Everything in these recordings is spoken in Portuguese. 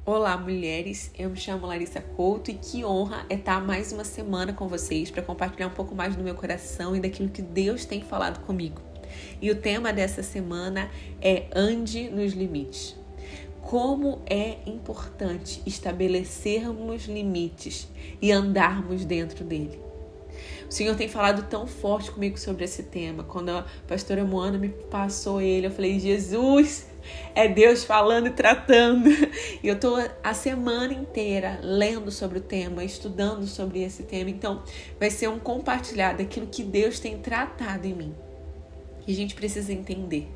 Olá, mulheres! Eu me chamo Larissa Couto e que honra é estar mais uma semana com vocês para compartilhar um pouco mais do meu coração e daquilo que Deus tem falado comigo. E o tema dessa semana é Ande nos Limites. Como é importante estabelecermos limites e andarmos dentro dele. O Senhor tem falado tão forte comigo sobre esse tema. Quando a pastora Moana me passou ele, eu falei, Jesus, é Deus falando e tratando. E eu tô a semana inteira lendo sobre o tema, estudando sobre esse tema. Então, vai ser um compartilhar daquilo que Deus tem tratado em mim. E a gente precisa entender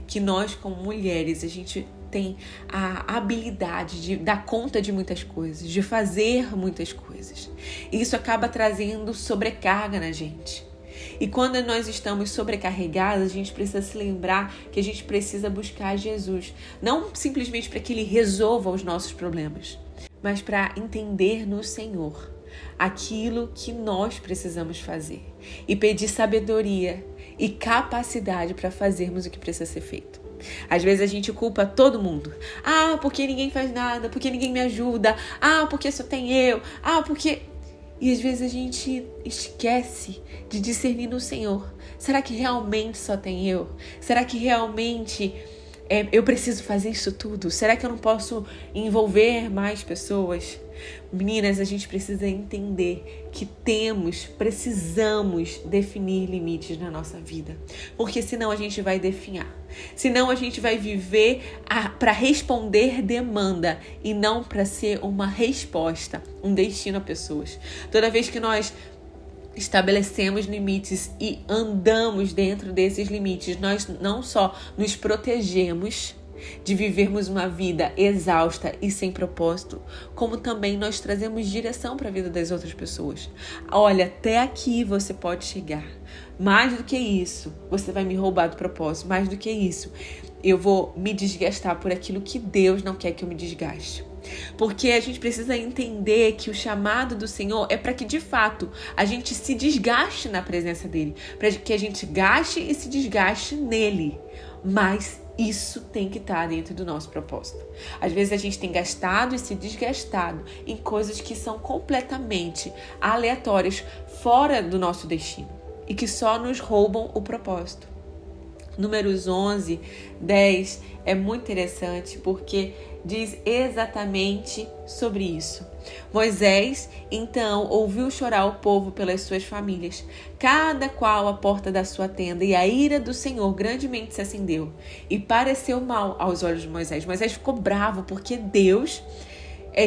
que nós, como mulheres, a gente tem a habilidade de dar conta de muitas coisas, de fazer muitas coisas. E isso acaba trazendo sobrecarga na gente. E quando nós estamos sobrecarregadas, a gente precisa se lembrar que a gente precisa buscar Jesus. Não simplesmente para que Ele resolva os nossos problemas, mas para entender no Senhor aquilo que nós precisamos fazer. E pedir sabedoria e capacidade para fazermos o que precisa ser feito. Às vezes a gente culpa todo mundo. Porque ninguém faz nada, porque ninguém me ajuda. Porque só tem eu. Porque... E às vezes a gente esquece de discernir no Senhor. Será que realmente só tem eu? Será que realmente eu preciso fazer isso tudo? Será que eu não posso envolver mais pessoas? Meninas, a gente precisa entender que precisamos definir limites na nossa vida. Porque senão a gente vai definhar. Senão a gente vai viver para responder demanda e não para ser uma resposta, um destino a pessoas. Toda vez que nós estabelecemos limites e andamos dentro desses limites, nós não só nos protegemos de vivermos uma vida exausta e sem propósito, como também nós trazemos direção para a vida das outras pessoas. Olha, até aqui você pode chegar. Mais do que isso, você vai me roubar do propósito. Mais do que isso, eu vou me desgastar por aquilo que Deus não quer que eu me desgaste. Porque a gente precisa entender que o chamado do Senhor é para que, de fato, a gente se desgaste na presença dEle. Para que a gente gaste e se desgaste nele. Mas isso tem que estar dentro do nosso propósito. Às vezes a gente tem gastado e se desgastado em coisas que são completamente aleatórias, fora do nosso destino. E que só nos roubam o propósito. Números 11, 10 é muito interessante porque diz exatamente sobre isso. Moisés, então, ouviu chorar o povo pelas suas famílias, cada qual à porta da sua tenda, e a ira do Senhor grandemente se acendeu, e pareceu mal aos olhos de Moisés. Moisés ficou bravo porque Deus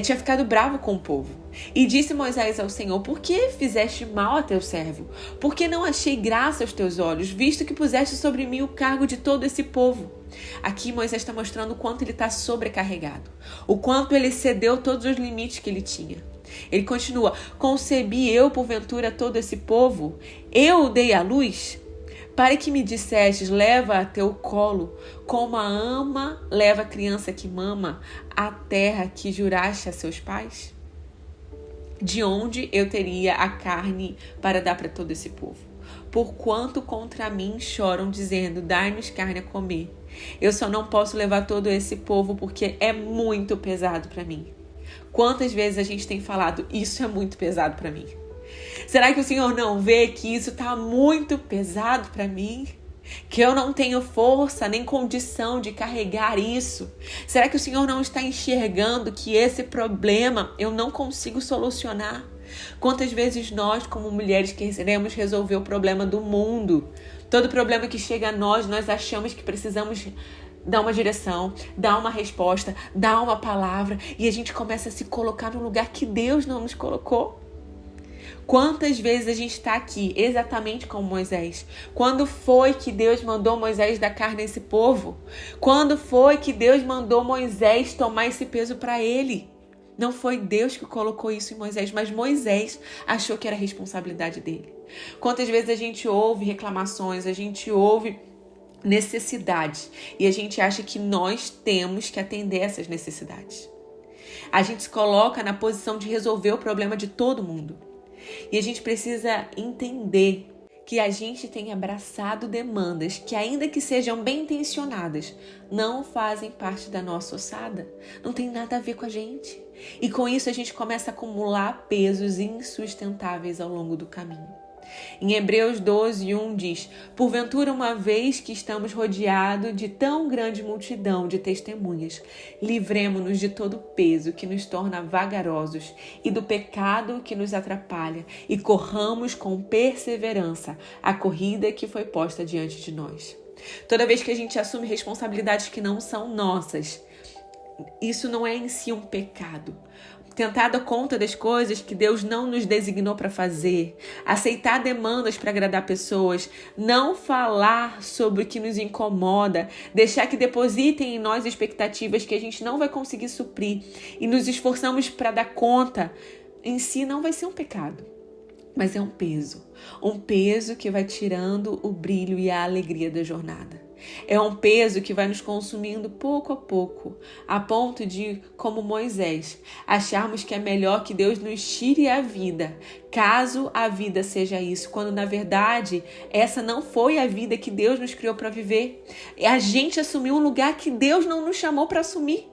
tinha ficado bravo com o povo. E disse Moisés ao Senhor, por que fizeste mal a teu servo? Por que não achei graça aos teus olhos, visto que puseste sobre mim o cargo de todo esse povo? Aqui Moisés está mostrando o quanto ele está sobrecarregado, o quanto ele excedeu todos os limites que ele tinha. Ele continua, concebi eu porventura todo esse povo? Eu o dei à luz? Para que me dissestes, leva a teu colo, como a ama leva a criança que mama, a terra que juraste a seus pais? De onde eu teria a carne para dar para todo esse povo? Porquanto contra mim choram, dizendo, dai-nos carne a comer. Eu só não posso levar todo esse povo porque é muito pesado para mim. Quantas vezes a gente tem falado, isso é muito pesado para mim? Será que o Senhor não vê que isso está muito pesado para mim? Que eu não tenho força nem condição de carregar isso? Será que o Senhor não está enxergando que esse problema eu não consigo solucionar? Quantas vezes nós, como mulheres, queremos resolver o problema do mundo? Todo problema que chega a nós achamos que precisamos dar uma direção, dar uma resposta, dar uma palavra, e a gente começa a se colocar no lugar que Deus não nos colocou. Quantas vezes a gente está aqui, exatamente como Moisés? Quando foi que Deus mandou Moisés dar carne a esse povo? Quando foi que Deus mandou Moisés tomar esse peso para ele? Não foi Deus que colocou isso em Moisés, mas Moisés achou que era responsabilidade dele. Quantas vezes a gente ouve reclamações, a gente ouve necessidades e a gente acha que nós temos que atender essas necessidades. A gente se coloca na posição de resolver o problema de todo mundo. E a gente precisa entender que a gente tem abraçado demandas que, ainda que sejam bem intencionadas, não fazem parte da nossa ossada, não tem nada a ver com a gente. E com isso a gente começa a acumular pesos insustentáveis ao longo do caminho. Em Hebreus 12:1 diz: porventura, uma vez que estamos rodeados de tão grande multidão de testemunhas, livremo-nos de todo peso que nos torna vagarosos e do pecado que nos atrapalha, e corramos com perseverança a corrida que foi posta diante de nós. Toda vez que a gente assume responsabilidades que não são nossas, isso não é em si um pecado. Tentar dar conta das coisas que Deus não nos designou para fazer, aceitar demandas para agradar pessoas, não falar sobre o que nos incomoda, deixar que depositem em nós expectativas que a gente não vai conseguir suprir e nos esforçamos para dar conta, em si não vai ser um pecado, mas é um peso que vai tirando o brilho e a alegria da jornada. É um peso que vai nos consumindo pouco a pouco, a ponto de, como Moisés, acharmos que é melhor que Deus nos tire a vida, caso a vida seja isso, quando na verdade essa não foi a vida que Deus nos criou para viver. A gente assumiu um lugar que Deus não nos chamou para assumir.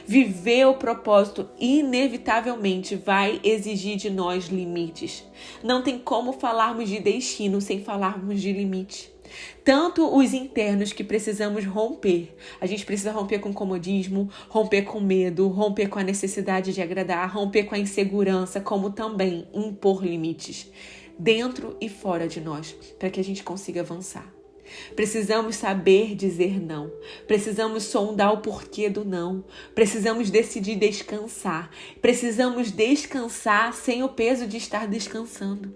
Viver o propósito inevitavelmente vai exigir de nós limites. Não tem como falarmos de destino sem falarmos de limite. Tanto os internos que precisamos romper. A gente precisa romper com o comodismo, romper com medo, romper com a necessidade de agradar, romper com a insegurança, como também impor limites dentro e fora de nós, para que a gente consiga avançar. Precisamos saber dizer não, precisamos sondar o porquê do não, precisamos decidir descansar, precisamos descansar sem o peso de estar descansando.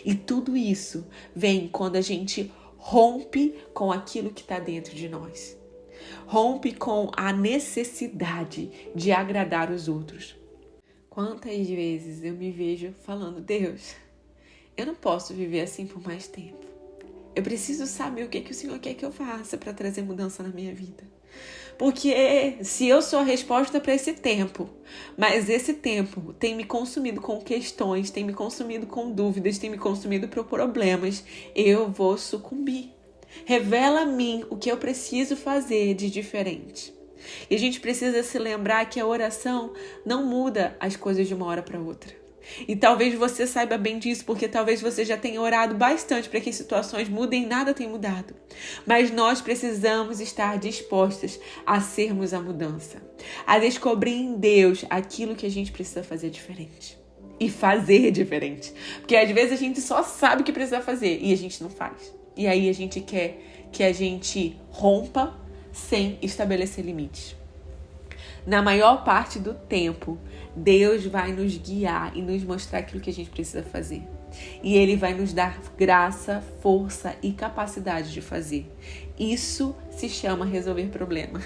E tudo isso vem quando a gente rompe com aquilo que está dentro de nós, rompe com a necessidade de agradar os outros. Quantas vezes eu me vejo falando: Deus, eu não posso viver assim por mais tempo. Eu preciso saber o que o Senhor quer que eu faça para trazer mudança na minha vida. Porque se eu sou a resposta para esse tempo, mas esse tempo tem me consumido com questões, tem me consumido com dúvidas, tem me consumido por problemas, eu vou sucumbir. Revela a mim o que eu preciso fazer de diferente. E a gente precisa se lembrar que a oração não muda as coisas de uma hora para outra. E talvez você saiba bem disso, porque talvez você já tenha orado bastante para que situações mudem e nada tem mudado. Mas nós precisamos estar dispostas a sermos a mudança, a descobrir em Deus aquilo que a gente precisa fazer diferente. E fazer diferente. Porque às vezes a gente só sabe o que precisa fazer e a gente não faz. E aí a gente quer que a gente rompa sem estabelecer limites. Na maior parte do tempo, Deus vai nos guiar e nos mostrar aquilo que a gente precisa fazer. E Ele vai nos dar graça, força e capacidade de fazer. Isso se chama resolver problema.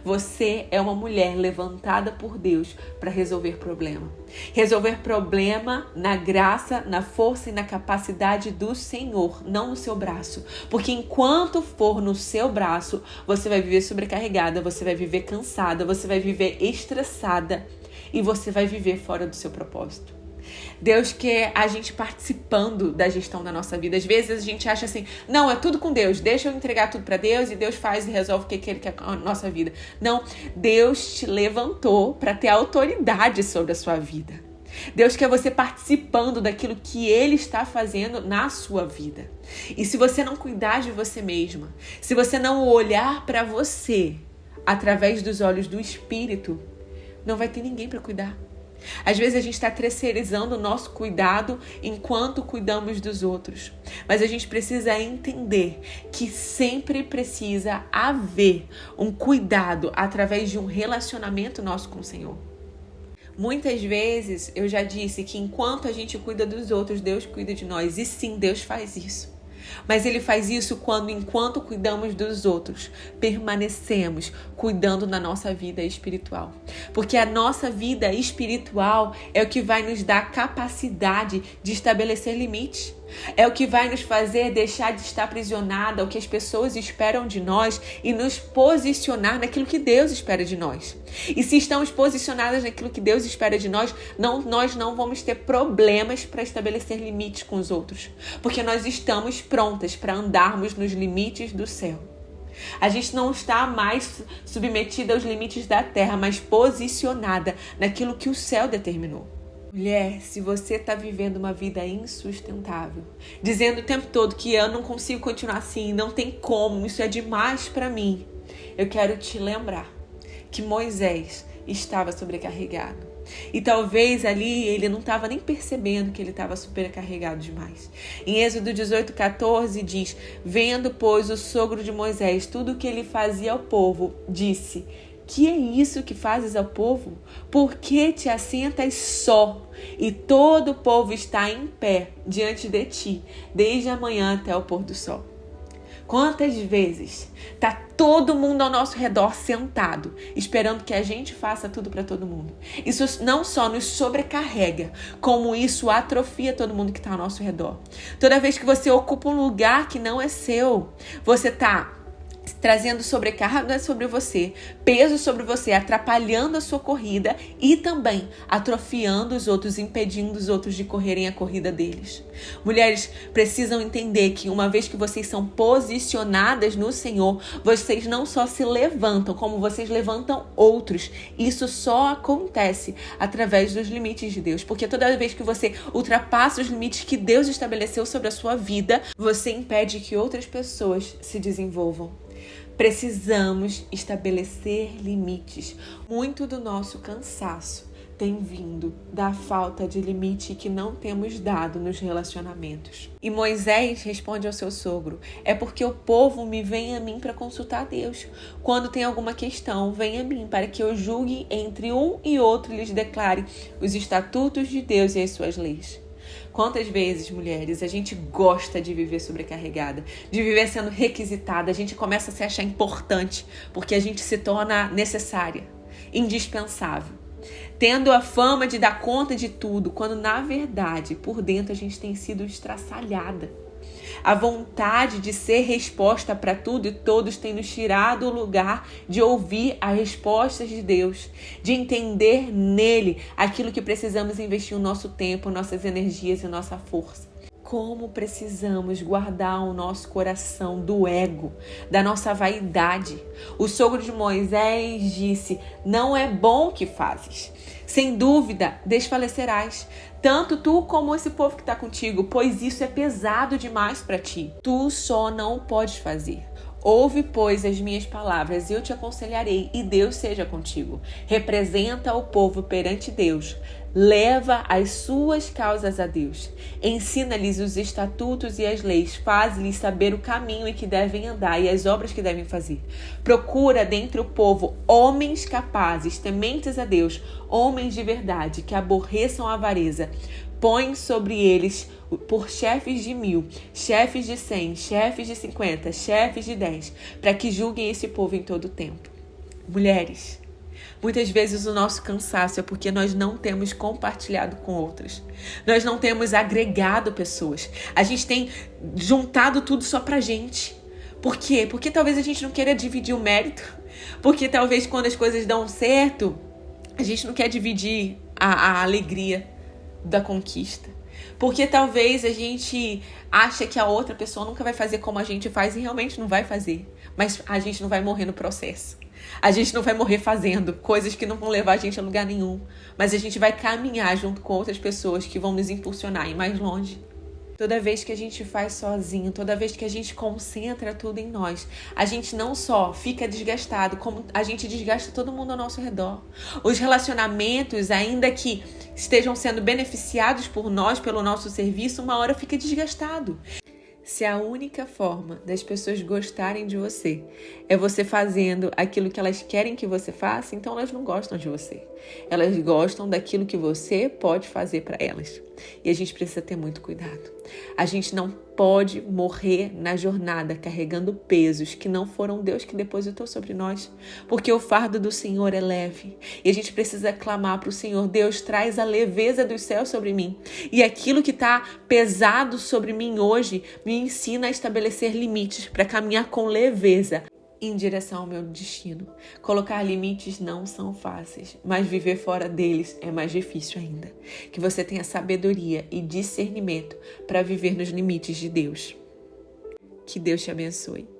Você é uma mulher levantada por Deus para resolver problema. Resolver problema na graça, na força e na capacidade do Senhor, não no seu braço. Porque enquanto for no seu braço, você vai viver sobrecarregada, você vai viver cansada, você vai viver estressada e você vai viver fora do seu propósito. Deus quer a gente participando da gestão da nossa vida. Às vezes a gente acha assim: não, é tudo com Deus, deixa eu entregar tudo para Deus e Deus faz e resolve o que Ele quer com a nossa vida. Não, Deus te levantou para ter autoridade sobre a sua vida. Deus quer você participando daquilo que Ele está fazendo na sua vida. E se você não cuidar de você mesma, se você não olhar para você através dos olhos do Espírito, não vai ter ninguém para cuidar. Às vezes a gente está terceirizando o nosso cuidado enquanto cuidamos dos outros. Mas a gente precisa entender que sempre precisa haver um cuidado através de um relacionamento nosso com o Senhor. Muitas vezes eu já disse que enquanto a gente cuida dos outros, Deus cuida de nós. E sim, Deus faz isso. Mas Ele faz isso enquanto cuidamos dos outros, permanecemos cuidando da nossa vida espiritual. Porque a nossa vida espiritual é o que vai nos dar capacidade de estabelecer limites. É o que vai nos fazer deixar de estar aprisionada ao que as pessoas esperam de nós e nos posicionar naquilo que Deus espera de nós. E se estamos posicionadas naquilo que Deus espera de nós, nós não vamos ter problemas para estabelecer limites com os outros, porque nós estamos prontas para andarmos nos limites do céu. A gente não está mais submetida aos limites da terra, mas posicionada naquilo que o céu determinou. Mulher, se você está vivendo uma vida insustentável, dizendo o tempo todo que eu não consigo continuar assim, não tem como, isso é demais para mim, eu quero te lembrar que Moisés estava sobrecarregado. E talvez ali ele não estava nem percebendo que ele estava sobrecarregado demais. Em Êxodo 18:14 diz: vendo, pois, o sogro de Moisés tudo o que ele fazia ao povo, disse: que é isso que fazes ao povo? Por que te assentas só? E todo o povo está em pé diante de ti, desde a manhã até o pôr do sol. Quantas vezes está todo mundo ao nosso redor sentado, esperando que a gente faça tudo para todo mundo? Isso não só nos sobrecarrega, como isso atrofia todo mundo que está ao nosso redor. Toda vez que você ocupa um lugar que não é seu, você está trazendo sobrecarga sobre você, peso sobre você, atrapalhando a sua corrida e também atrofiando os outros, impedindo os outros de correrem a corrida deles. Mulheres precisam entender que uma vez que vocês são posicionadas no Senhor, vocês não só se levantam, como vocês levantam outros. Isso só acontece através dos limites de Deus, porque toda vez que você ultrapassa os limites que Deus estabeleceu sobre a sua vida, você impede que outras pessoas se desenvolvam. Precisamos estabelecer limites. Muito do nosso cansaço tem vindo da falta de limite que não temos dado nos relacionamentos. E Moisés responde ao seu sogro: é porque o povo me vem a mim para consultar a Deus. Quando tem alguma questão, vem a mim para que eu julgue entre um e outro e lhes declare os estatutos de Deus e as suas leis. Quantas vezes, mulheres, a gente gosta de viver sobrecarregada, de viver sendo requisitada, a gente começa a se achar importante, porque a gente se torna necessária, indispensável, tendo a fama de dar conta de tudo, quando na verdade, por dentro, a gente tem sido estraçalhada. A vontade de ser resposta para tudo e todos tem nos tirado o lugar de ouvir as respostas de Deus, de entender nele aquilo que precisamos investir o nosso tempo, nossas energias e nossa força. Como precisamos guardar o nosso coração do ego, da nossa vaidade. O sogro de Moisés disse: não é bom o que fazes. Sem dúvida, desfalecerás, tanto tu como esse povo que está contigo, pois isso é pesado demais para ti. Tu só não o podes fazer. Ouve, pois, as minhas palavras, eu te aconselharei, e Deus seja contigo. Representa o povo perante Deus. Leva as suas causas a Deus. Ensina-lhes os estatutos e as leis. Faz-lhes saber o caminho em que devem andar e as obras que devem fazer. Procura dentre o povo homens capazes, tementes a Deus, homens de verdade, que aborreçam a avareza. Põe sobre eles por chefes de 1000, chefes de 100, chefes de 50, chefes de 10, para que julguem esse povo em todo o tempo. Mulheres, muitas vezes o nosso cansaço é porque nós não temos compartilhado com outras. Nós não temos agregado pessoas. A gente tem juntado tudo só pra gente. Por quê? Porque talvez a gente não queira dividir o mérito. Porque talvez quando as coisas dão certo, a gente não quer dividir a alegria da conquista. Porque talvez a gente acha que a outra pessoa nunca vai fazer como a gente faz e realmente não vai fazer. Mas a gente não vai morrer no processo. A gente não vai morrer fazendo coisas que não vão levar a gente a lugar nenhum. Mas a gente vai caminhar junto com outras pessoas que vão nos impulsionar a ir mais longe. Toda vez que a gente faz sozinho, toda vez que a gente concentra tudo em nós, a gente não só fica desgastado, como a gente desgasta todo mundo ao nosso redor. Os relacionamentos, ainda que estejam sendo beneficiados por nós, pelo nosso serviço, uma hora fica desgastado. Se a única forma das pessoas gostarem de você é você fazendo aquilo que elas querem que você faça, então elas não gostam de você. Elas gostam daquilo que você pode fazer para elas. E a gente precisa ter muito cuidado. A gente não pode morrer na jornada carregando pesos que não foram Deus que depositou sobre nós, porque o fardo do Senhor é leve. E a gente precisa clamar para o Senhor: Deus, traz a leveza dos céus sobre mim. E aquilo que está pesado sobre mim hoje, me ensina a estabelecer limites para caminhar com leveza em direção ao meu destino. Colocar limites não são fáceis, mas viver fora deles é mais difícil ainda. Que você tenha sabedoria e discernimento para viver nos limites de Deus. Que Deus te abençoe.